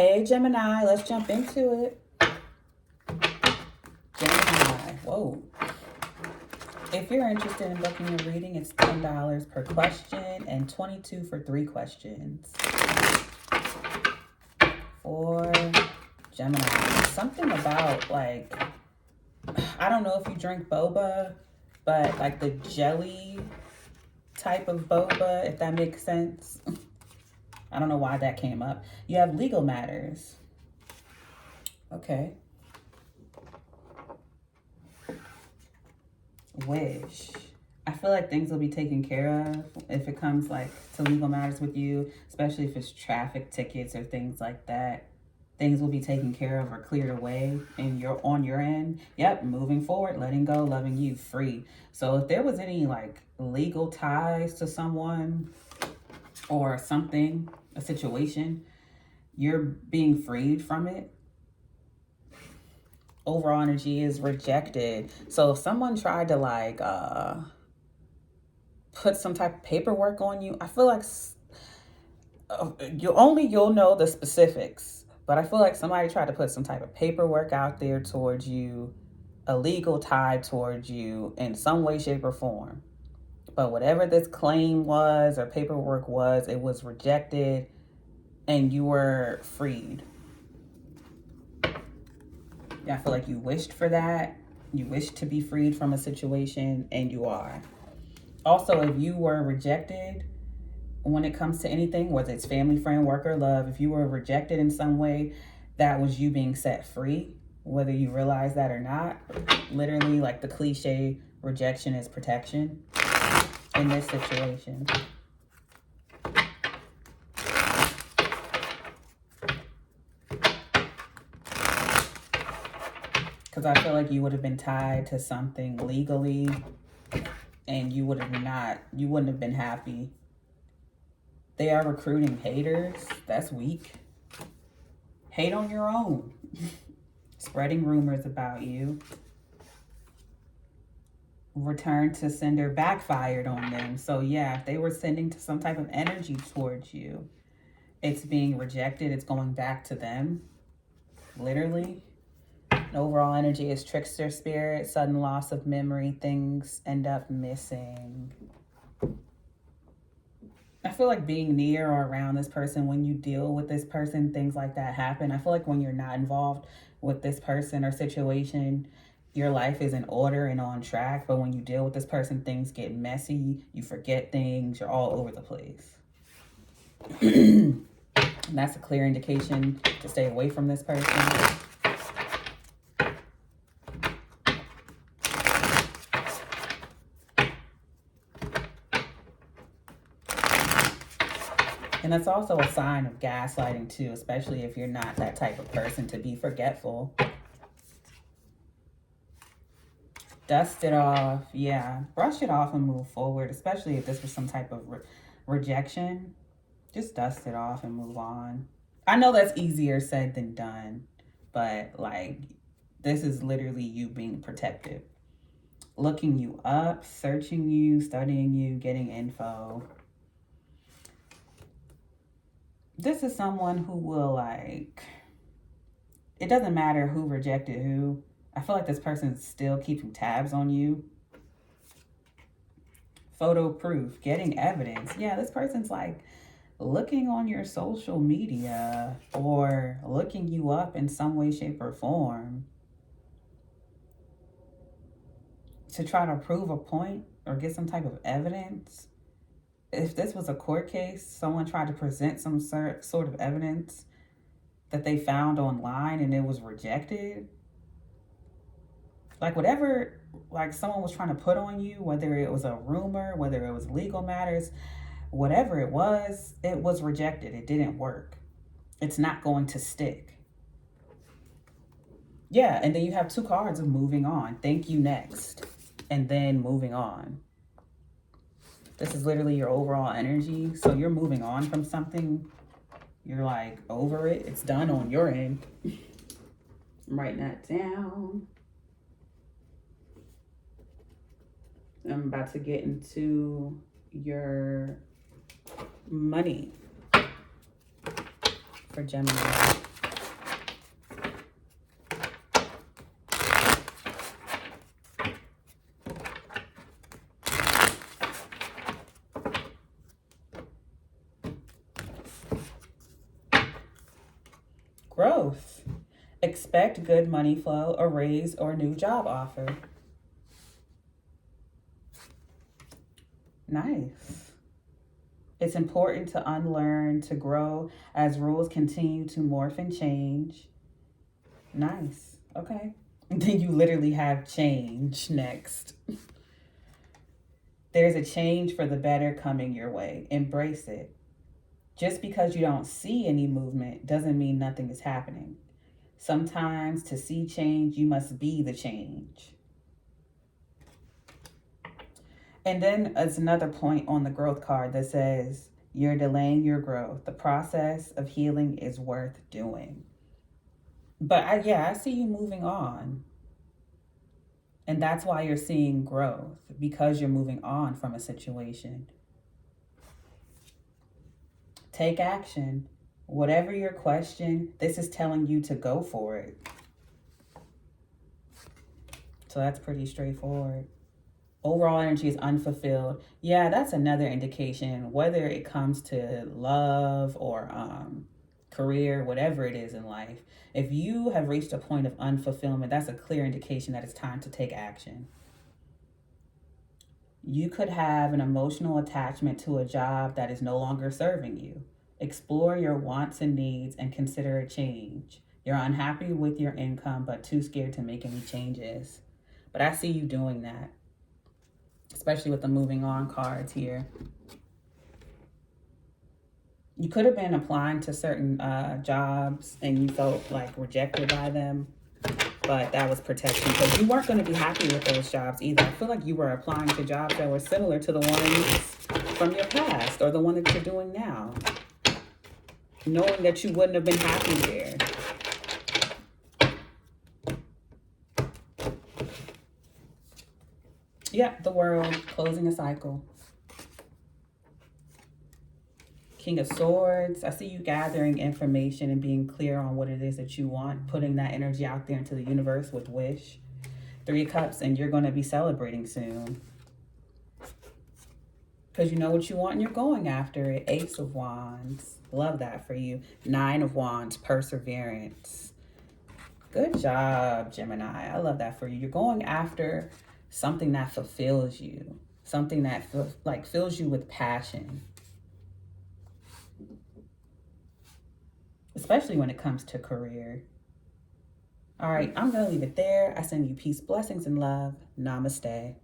Hey, Gemini, let's jump into it. Gemini, whoa. If you're interested in booking a reading, it's $10 per question and $22 for 3 questions. For Gemini, something about, like, I don't know if you drink boba, but like the jelly type of boba, if that makes sense. I don't know why that came up. You have legal matters. Okay. Wish. I feel like things will be taken care of if it comes like to legal matters with you, especially if it's traffic tickets or things like that. Things will be taken care of or cleared away and you're on your end. Yep, moving forward, letting go, loving you, free. So if there was any like legal ties to someone or something, a situation, you're being freed from it. Overall energy is rejected. So if someone tried to like put some type of paperwork on you, I feel like you'll know the specifics, but I feel like somebody tried to put some type of paperwork out there towards you, a legal tie towards you in some way, shape, or form. But whatever this claim was or paperwork was, it was rejected and you were freed. Yeah, I feel like you wished for that. You wished to be freed from a situation and you are. Also, if you were rejected when it comes to anything, whether it's family, friend, work, or love, if you were rejected in some way, that was you being set free, whether you realize that or not. Literally, like the cliche, rejection is protection in this situation. Because I feel like you would have been tied to something legally and you wouldn't have been happy. They are recruiting haters. That's weak. Hate on your own. Spreading rumors about you. Return to sender backfired on them. So yeah, if they were sending to some type of energy towards you, it's being rejected. It's going back to them. Literally. Overall energy is trickster spirit, sudden loss of memory, things end up missing. I feel like being near or around this person, when you deal with this person, things like that happen. I feel like when you're not involved with this person or situation, your life is in order and on track. But when you deal with this person, things get messy. You forget things. You're all over the place. And that's a clear indication to stay away from this person. And that's also a sign of gaslighting too, especially if you're not that type of person to be forgetful. Dust it off. Yeah, brush it off and move forward, especially if this was some type of rejection. Just dust it off and move on. I know that's easier said than done, but like this is literally you being protective. Looking you up, searching you, studying you, getting info. This is someone who will like, it doesn't matter who rejected who. I feel like this person's still keeping tabs on you. Photo proof, getting evidence. Yeah, this person's like looking on your social media or looking you up in some way, shape, or form to try to prove a point or get some type of evidence. If this was a court case, someone tried to present some sort of evidence that they found online and it was rejected. Like whatever, like someone was trying to put on you, whether it was a rumor, whether it was legal matters, whatever it was rejected. It didn't work. It's not going to stick. Yeah, and then you have 2 cards of moving on. Thank you, next. And then moving on. This is literally your overall energy. So you're moving on from something. You're like over it. It's done on your end. I'm writing that down. I'm about to get into your money for Gemini. Growth. Expect good money flow, a raise, or new job offer. Nice. It's important to unlearn, to grow as rules continue to morph and change. Nice. Okay. Then you literally have change next. There's a change for the better coming your way. Embrace it. Just because you don't see any movement doesn't mean nothing is happening. Sometimes to see change, you must be the change. And then it's another point on the growth card that says, you're delaying your growth. The process of healing is worth doing. But I see you moving on. And that's why you're seeing growth, because you're moving on from a situation. Take action. Whatever your question, this is telling you to go for it. So that's pretty straightforward. Overall energy is unfulfilled. Yeah, that's another indication, whether it comes to love or career, whatever it is in life. If you have reached a point of unfulfillment, that's a clear indication that it's time to take action. You could have an emotional attachment to a job that is no longer serving you. Explore your wants and needs and consider a change. You're unhappy with your income, but too scared to make any changes. But I see you doing that, especially with the moving on cards here. You could have been applying to certain jobs and you felt like rejected by them, but that was protection because you weren't going to be happy with those jobs either. I feel like you were applying to jobs that were similar to the ones from your past or the one that you're doing now, knowing that you wouldn't have been happy there. Yeah, the world, closing a cycle. King of Swords. I see you gathering information and being clear on what it is that you want, putting that energy out there into the universe with wish. 3 of Cups, and you're going to be celebrating soon. Because you know what you want and you're going after it. Ace of Wands. Love that for you. 9 of Wands, perseverance. Good job, Gemini. I love that for you. You're going after something that fulfills you. Something that fills you with passion. Especially when it comes to career. All right, I'm going to leave it there. I send you peace, blessings, and love. Namaste.